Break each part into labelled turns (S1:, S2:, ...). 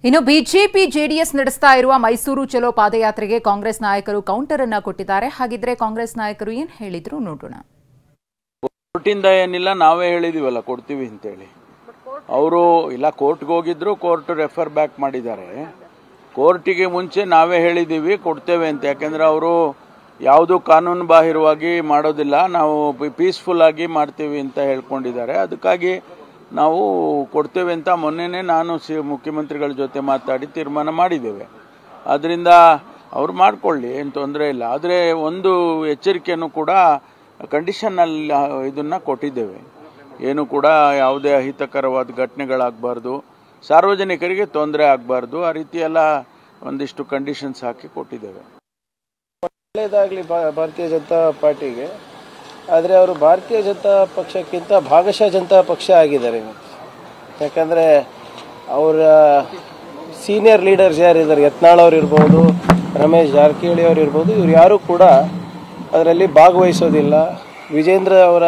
S1: ಇನ್ನು BJP JDS ನಡೆಸ್ತಾ ಇರುವ ಮೈಸೂರು ಚಲೋ ಪಾದಯಾತ್ರೆಗೆ ಕಾಂಗ್ರೆಸ್ ನಾಯಕರು ಕೌಂಟರ್ ಅನ್ನು ಕೊಟ್ಟಿದ್ದಾರೆ. ಹಾಗಿದ್ರೆ ಕಾಂಗ್ರೆಸ್ ನಾಯಕರು ಏನು ಹೇಳಿದ್ರು ನೋಡೋಣ.
S2: ಕೋರ್ಟಿಂದ ಏನಿಲ್ಲ, ನಾವೇ ಹೇಳಿದೀವಲ್ಲ ಕೊಡ್ತೀವಿ ಅಂತೇಳಿ. ಅವರು ಇಲ್ಲ ಕೋರ್ಟ್ಗೆ ಹೋಗಿದ್ರು, ಕೋರ್ಟ್ ರೆಫರ್ ಬ್ಯಾಕ್ ಮಾಡಿದ್ದಾರೆ. ಕೋರ್ಟಿಗೆ ಮುಂಚೆ ನಾವೇ ಹೇಳಿದೀವಿ ಕೊಡ್ತೇವೆ ಅಂತ. ಯಾಕೆಂದ್ರೆ ಅವರು ಯಾವುದು ಕಾನೂನು ಬಾಹಿರವಾಗಿ ಮಾಡೋದಿಲ್ಲ, ನಾವು ಪೀಸ್ಫುಲ್ ಆಗಿ ಮಾಡ್ತೀವಿ ಅಂತ ಹೇಳ್ಕೊಂಡಿದ್ದಾರೆ. ಅದಕ್ಕಾಗಿ ನಾವು ಕೊಡ್ತೇವೆ ಅಂತ ಮೊನ್ನೆನೇ ನಾನು ಮುಖ್ಯಮಂತ್ರಿಗಳ ಜೊತೆ ಮಾತಾಡಿ ತೀರ್ಮಾನ ಮಾಡಿದ್ದೇವೆ. ಅದರಿಂದ ಅವ್ರು ಮಾಡ್ಕೊಳ್ಳಿ, ಏನು ತೊಂದರೆ ಇಲ್ಲ. ಆದರೆ ಒಂದು ಎಚ್ಚರಿಕೆಯನ್ನು ಕೂಡ ಕಂಡೀಷನಲ್ಲಿ ಇದನ್ನು ಕೊಟ್ಟಿದ್ದೇವೆ. ಏನು ಕೂಡ ಯಾವುದೇ ಅಹಿತಕರವಾದ ಘಟನೆಗಳಾಗಬಾರ್ದು, ಸಾರ್ವಜನಿಕರಿಗೆ ತೊಂದರೆ ಆಗಬಾರ್ದು, ಆ ರೀತಿ ಎಲ್ಲ ಒಂದಿಷ್ಟು ಕಂಡೀಷನ್ಸ್ ಹಾಕಿ ಕೊಟ್ಟಿದ್ದೇವೆ.
S3: ಒಳ್ಳೆಯದಾಗಲಿ ಭಾರತೀಯ ಜನತಾ ಪಾರ್ಟಿಗೆ. ಆದರೆ ಅವರು ಭಾರತೀಯ ಜನತಾ ಪಕ್ಷಕ್ಕಿಂತ ಭಾಗಶಃ ಜನತಾ ಪಕ್ಷ ಆಗಿದ್ದಾರೆ. ಯಾಕಂದರೆ ಅವರ ಸೀನಿಯರ್ ಲೀಡರ್ಸ್ ಯಾರಿದ್ದಾರೆ, ಯತ್ನಾಳ್ ಅವರು ಇರ್ಬೋದು, ರಮೇಶ್ ಜಾರಕಿಹೊಳಿ ಅವರು ಇರ್ಬೋದು, ಇವ್ರು ಯಾರೂ ಕೂಡ ಅದರಲ್ಲಿ ಭಾಗವಹಿಸೋದಿಲ್ಲ. ವಿಜೇಂದ್ರ ಅವರ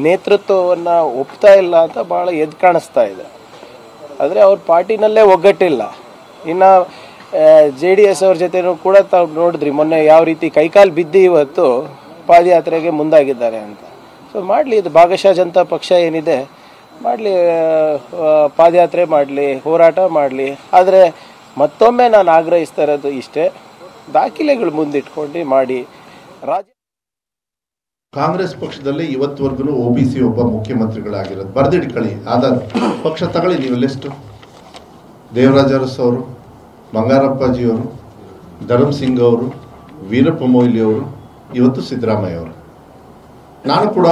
S3: ನೇತೃತ್ವವನ್ನು ಒಪ್ತಾ ಇಲ್ಲ ಅಂತ ಭಾಳ ಎದ್ದು ಕಾಣಿಸ್ತಾ ಇದೆ. ಆದರೆ ಅವ್ರ ಪಾರ್ಟಿನಲ್ಲೇ ಒಗ್ಗಟ್ಟಿಲ್ಲ. ಇನ್ನು JDS ಅವ್ರ ಜೊತೆನೂ ಕೂಡ ತಾವು ನೋಡಿದ್ರಿ ಮೊನ್ನೆ ಯಾವ ರೀತಿ ಕೈಕಾಲು ಬಿದ್ದು ಇವತ್ತು ಪಾದಯಾತ್ರೆಗೆ ಮುಂದಾಗಿದ್ದಾರೆ ಅಂತ. ಸೊ ಮಾಡಲಿ, ಇದು ಭಾಗಶಃ ಜನತಾ ಪಕ್ಷ ಏನಿದೆ ಮಾಡಲಿ, ಪಾದಯಾತ್ರೆ ಮಾಡಲಿ, ಹೋರಾಟ ಮಾಡಲಿ. ಆದರೆ ಮತ್ತೊಮ್ಮೆ ನಾನು ಆಗ್ರಹಿಸ್ತಾ ಇರೋದು ಇಷ್ಟೇ, ದಾಖಲೆಗಳು ಮುಂದಿಟ್ಕೊಂಡು ಮಾಡಿ.
S4: ಕಾಂಗ್ರೆಸ್ ಪಕ್ಷದಲ್ಲಿ ಇವತ್ತುವರೆಗೂ OBC ಒಬ್ಬ ಮುಖ್ಯಮಂತ್ರಿಗಳಾಗಿರೋದು ಬರೆದಿಟ್ಕೊಳ್ಳಿ. ಆಧಾರ್ ಪಕ್ಷ ತಗೊಳ್ಳಿ ನೀವು ಲಿಸ್ಟು. ದೇವರಾಜ ಅರಸು ಅವರು, ಬಂಗಾರಪ್ಪಾಜಿಯವರು, ಧರ್ಮ್ ಸಿಂಗ್ ಅವರು, ವೀರಪ್ಪ ಮೊಯ್ಲಿ ಅವರು, ಇವತ್ತು ಸಿದ್ದರಾಮಯ್ಯ ಅವರು. ನಾನು ಕೂಡ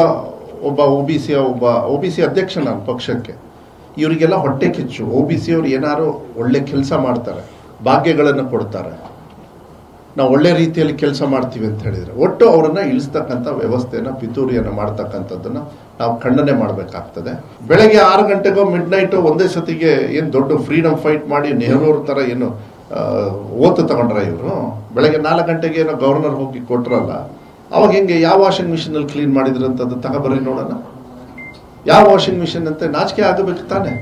S4: ಒಬ್ಬ OBC ಅಧ್ಯಕ್ಷ ನಾನು ಪಕ್ಷಕ್ಕೆ. ಇವರಿಗೆಲ್ಲ ಹೊಟ್ಟೆ ಕಿಚ್ಚು. OBC ಅವರು ಏನಾರು ಒಳ್ಳೆ ಕೆಲಸ ಮಾಡ್ತಾರೆ, ಭಾಗ್ಯಗಳನ್ನು ಕೊಡ್ತಾರೆ, ನಾವು ಒಳ್ಳೆ ರೀತಿಯಲ್ಲಿ ಕೆಲಸ ಮಾಡ್ತೀವಿ ಅಂತ ಹೇಳಿದರೆ ಒಟ್ಟು ಅವರನ್ನ ಇಳಿಸ್ತಕ್ಕಂಥ ವ್ಯವಸ್ಥೆಯನ್ನು, ಪಿತೂರಿಯನ್ನು ಮಾಡ್ತಕ್ಕಂಥದ್ದನ್ನು ನಾವು ಖಂಡನೆ ಮಾಡಬೇಕಾಗ್ತದೆ. ಬೆಳಗ್ಗೆ 6 ಗಂಟೆಗೋ ಮಿಡ್ ನೈಟು ಒಂದೇ ಸತಿಗೆ ಏನು ದೊಡ್ಡ ಫ್ರೀಡಮ್ ಫೈಟ್ ಮಾಡಿ ನೆಹರು ಥರ ಏನು ಓತು ತಗೊಂಡ್ರ ಇವರು. ಬೆಳಗ್ಗೆ 4 ಗಂಟೆಗೆ ಏನೋ ಗವರ್ನರ್ ಹೋಗಿ ಕೊಟ್ರಲ್ಲ, ಅವಾಗ ಹೆಂಗೆ ಯಾವ ವಾಷಿಂಗ್ ಮಿಷಿನಲ್ಲಿ ಕ್ಲೀನ್ ಮಾಡಿದ್ರಂಥದ್ದು ತಗೊಬರ್ರಿ ನೋಡೋಣ. ಯಾವ ವಾಷಿಂಗ್ ಮಿಷಿನ್ ಅಂತ ನಾಚಿಕೆ ಆಗಬೇಕು ತಾನೆ.